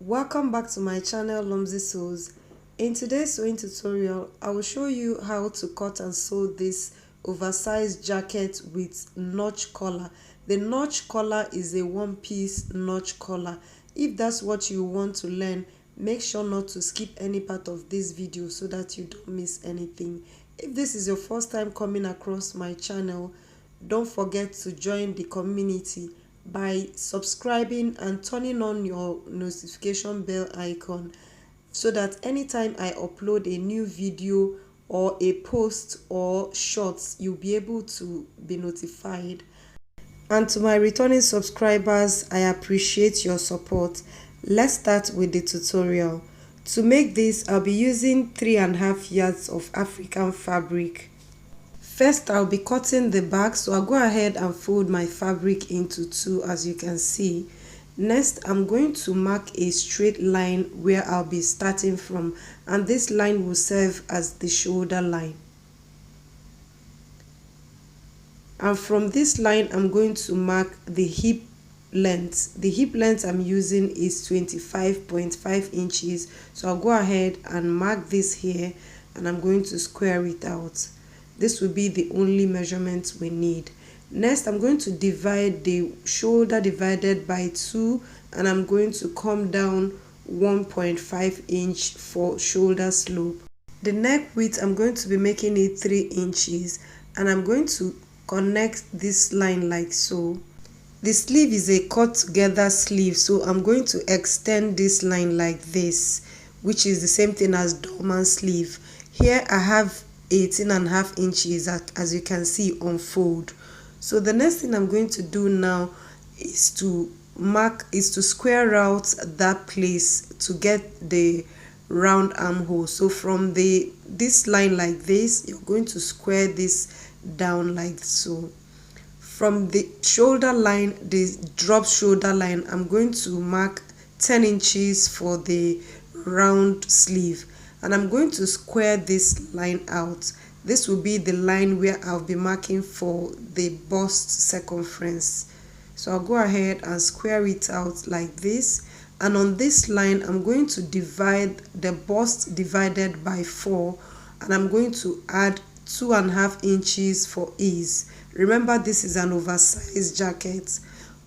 Welcome back to my channel Lomzy Sews. In today's sewing tutorial, I will show you how to cut and sew this oversized jacket with notch collar. The notch collar is a one-piece notch collar. If that's what you want to learn, make sure not to skip any part of this video so that you don't miss anything. If this is your first time coming across my channel, don't forget to join the community by subscribing and turning on your notification bell icon so that anytime I upload a new video or a post or shorts, you'll be able to be notified. And to my returning subscribers, I appreciate your support. Let's start with the tutorial. To make this, I'll be using 3.5 yards of African fabric. First, I'll be cutting the back, so I'll go ahead and fold my fabric into two, as you can see. Next, I'm going to mark a straight line where I'll be starting from, and this line will serve as the shoulder line. And from this line, I'm going to mark the hip length. The hip length I'm using is 25.5 inches, so I'll go ahead and mark this here, and I'm going to square it out. This will be the only measurement we need. Next, I'm going to divide the shoulder divided by 2, and I'm going to come down 1.5 inch for shoulder slope. The neck width, I'm going to be making it 3 inches, and I'm going to connect this line like so. The sleeve is a cut together sleeve, so I'm going to extend this line like this, which is the same thing as dormant sleeve. Here I have 18.5 inches, as you can see, on fold. So the next thing I'm going to do now is to square out that place to get the round armhole. So from this line like this, you're going to square this down like so. From the shoulder line, the drop shoulder line, I'm going to mark 10 inches for the round sleeve, and I'm going to square this line out. This will be the line where I'll be marking for the bust circumference. So I'll go ahead and square it out like this, and on this line I'm going to divide the bust divided by 4, and I'm going to add 2.5 inches for ease. Remember, this is an oversized jacket.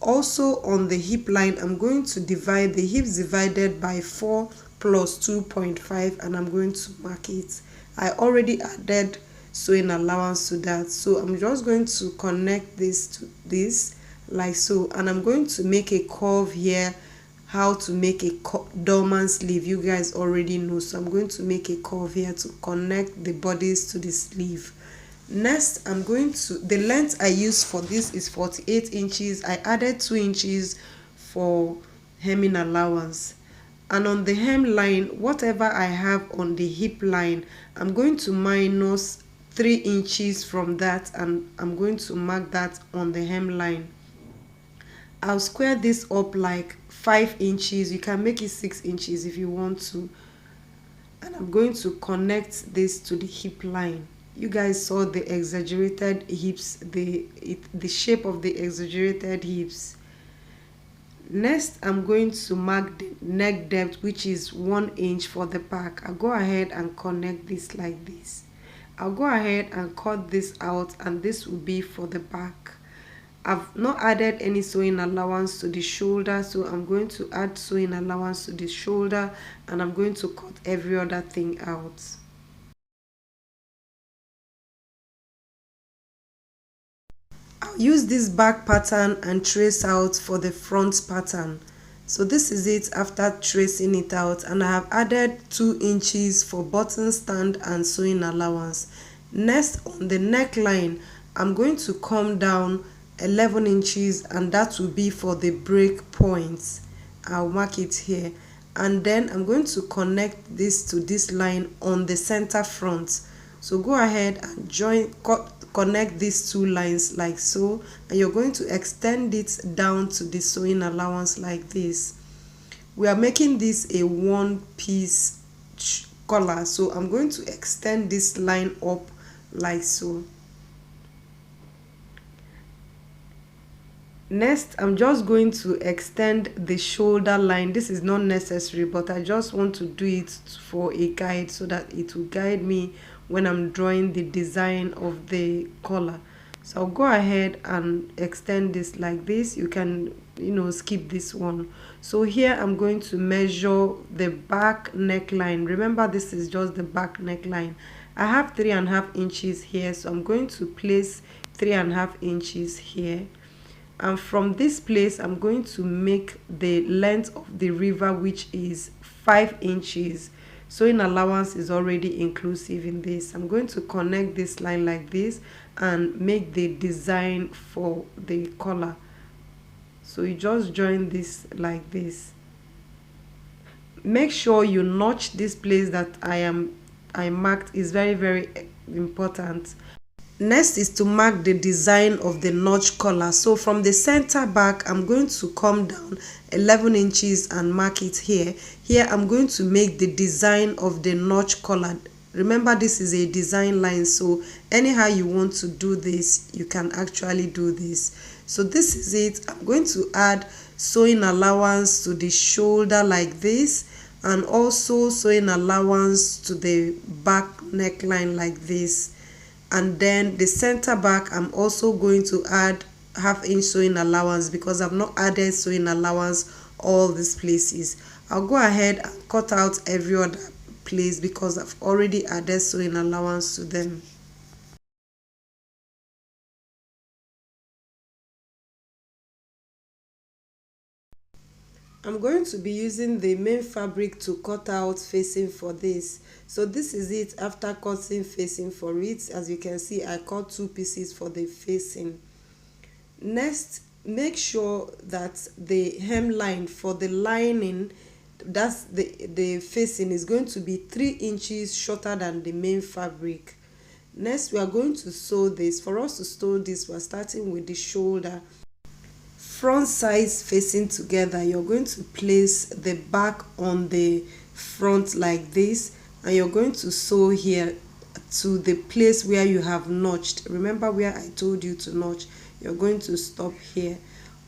Also on the hip line, I'm going to divide the hips divided by 4 plus 2.5, and I'm going to mark it. I already added sewing allowance to that, so I'm just going to connect this to this like so, and I'm going to make a curve here. How to make a dormant sleeve, you guys already know, so I'm going to make a curve here to connect the bodies to the sleeve. Next, I'm going to, the length I use for this is 48 inches. I added 2 inches for hemming allowance. And on the hem line, whatever I have on the hip line, I'm going to minus 3 inches from that, and I'm going to mark that on the hem line. I'll square this up like 5 inches. You can make it 6 inches if you want to. And I'm going to connect this to the hip line. You guys saw the exaggerated hips, the shape of the exaggerated hips. Next, I'm going to mark the neck depth, which is 1 inch for the back. I'll go ahead and connect this like this. I'll go ahead and cut this out, and this will be for the back. I've not added any sewing allowance to the shoulder, so I'm going to add sewing allowance to the shoulder, and I'm going to cut every other thing out. I'll use this back pattern and trace out for the front pattern. So this is it after tracing it out, and I have added 2 inches for button stand and sewing allowance. Next, on the neckline, I'm going to come down 11 inches, and that will be for the break points. I'll mark it here, and then I'm going to connect this to this line on the center front. So go ahead and connect these two lines like so, and you're going to extend it down to the sewing allowance like this. We are making this a one-piece collar, so I'm going to extend this line up like so. Next, I'm just going to extend the shoulder line. This is not necessary, but I just want to do it for a guide so that it will guide me when I'm drawing the design of the collar. So I'll go ahead and extend this like this. You can, skip this one. So here I'm going to measure the back neckline. Remember, this is just the back neckline. I have 3.5 inches here, so I'm going to place 3.5 inches here. And from this place I'm going to make the length of the river, which is 5 inches. Sewing allowance is already inclusive in this. I'm going to connect this line like this and make the design for the collar. So you just join this like this. Make sure you notch this place that I marked, is very, very important. Next is to mark the design of the notch collar. So from the center back, I'm going to come down 11 inches and mark it here. Here I'm going to make the design of the notch collar. Remember, this is a design line, so anyhow you want to do this, you can actually do this. So this is it. I'm going to add sewing allowance to the shoulder like this, and also sewing allowance to the back neckline like this. And then the center back, I'm also going to add 1/2 inch sewing allowance because I've not added sewing allowance all these places. I'll go ahead and cut out every other place because I've already added sewing allowance to them. I'm going to be using the main fabric to cut out facing for this. So this is it after cutting facing for it. As you can see, I cut 2 pieces for the facing. Next, make sure that the hemline for the lining, that's the facing, is going to be 3 inches shorter than the main fabric. Next, we are going to sew this. For us to sew this, we're starting with the shoulder. Front sides facing together, you're going to place the back on the front like this, and you're going to sew here to the place where you have notched. Remember where I told you to notch, you're going to stop here.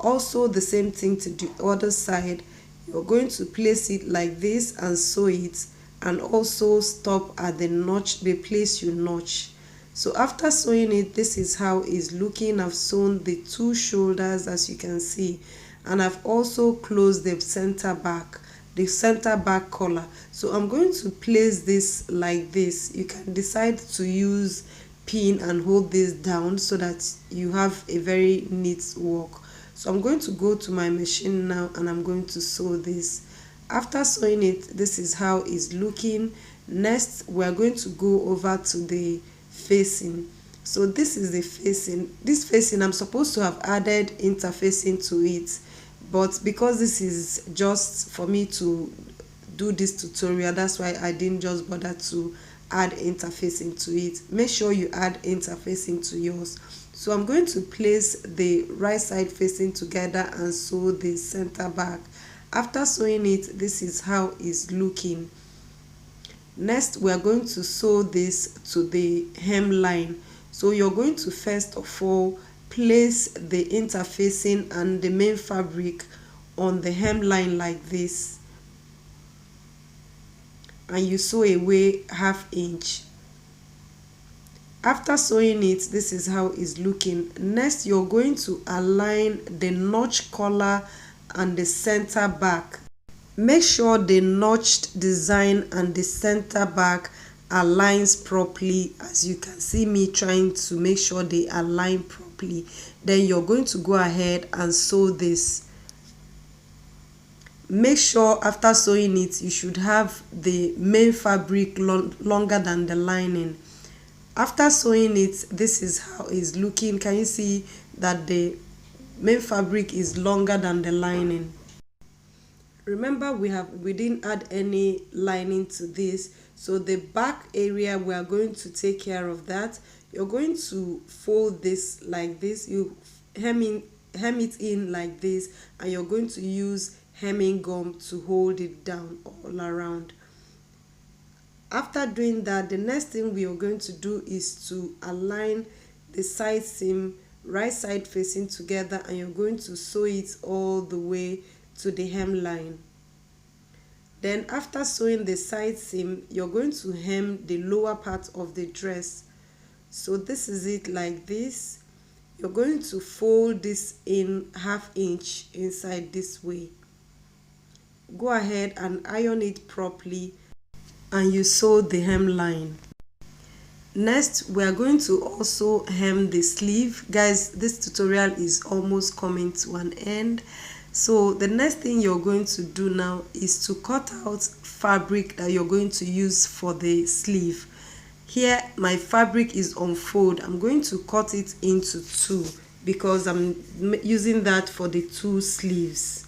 Also the same thing to the other side, you're going to place it like this and sew it, and also stop at the notch, the place you notch. So after sewing it, this is how it's looking. I've sewn the 2 shoulders, as you can see, and I've also closed the center back collar. So I'm going to place this like this. You can decide to use pin and hold this down so that you have a very neat work. So I'm going to go to my machine now and I'm going to sew this. After sewing it, this is how it's looking. Next, we're going to go over to the facing. So this is the facing. This facing, I'm supposed to have added interfacing to it, but because this is just for me to do this tutorial, that's why I didn't just bother to add interfacing to it. Make sure you add interfacing to yours. So I'm going to place the right side facing together and sew the center back. After sewing it, this is how it's looking. Next, we are going to sew this to the hemline. So you're going to first of all place the interfacing and the main fabric on the hemline like this, and you sew away 1/2 inch. After sewing it, this is how it's looking. Next, you're going to align the notch collar and the center back. Make sure the notched design and the center back aligns properly. As you can see me trying to make sure they align properly. Then you're going to go ahead and sew this. Make sure after sewing it, you should have the main fabric longer than the lining. After sewing it, this is how it's looking. Can you see that the main fabric is longer than the lining? Remember, we didn't add any lining to this, so the back area, we are going to take care of that. You're going to fold this like this. You hem it in like this, and you're going to use hemming gum to hold it down all around. After doing that, the next thing we are going to do is to align the side seam right side facing together, and you're going to sew it all the way to the hemline. Then after sewing the side seam, you're going to hem the lower part of the dress. So this is it like this. You're going to fold this in 1/2 inch inside this way. Go ahead and iron it properly, and you sew the hemline. Next, we are going to also hem the sleeve. Guys, this tutorial is almost coming to an end. So the next thing you're going to do now is to cut out fabric that you're going to use for the sleeve. Here my fabric is on fold. I'm going to cut it into 2 because I'm using that for the 2 sleeves.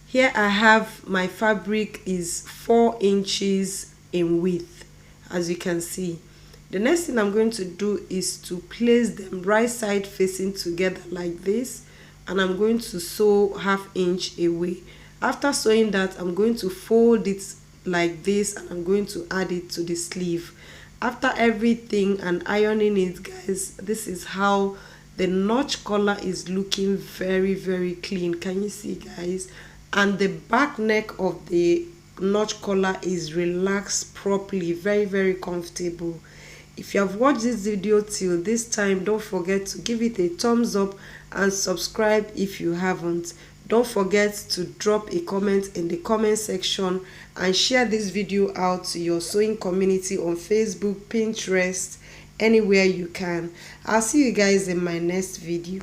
Here I have my fabric is 4 inches in width, as you can see. The next thing I'm going to do is to place them right side facing together like this, and I'm going to sew 1/2 inch away. After sewing that, I'm going to fold it like this, and I'm going to add it to the sleeve. After everything and ironing it, guys, this is how the notch collar is looking. Very, very clean. Can you see, guys? And the back neck of the notch collar is relaxed properly. Very, very comfortable. If you have watched this video till this time, don't forget to give it a thumbs up and subscribe if you haven't. Don't forget to drop a comment in the comment section and share this video out to your sewing community on Facebook, Pinterest, anywhere you can. I'll see you guys in my next video.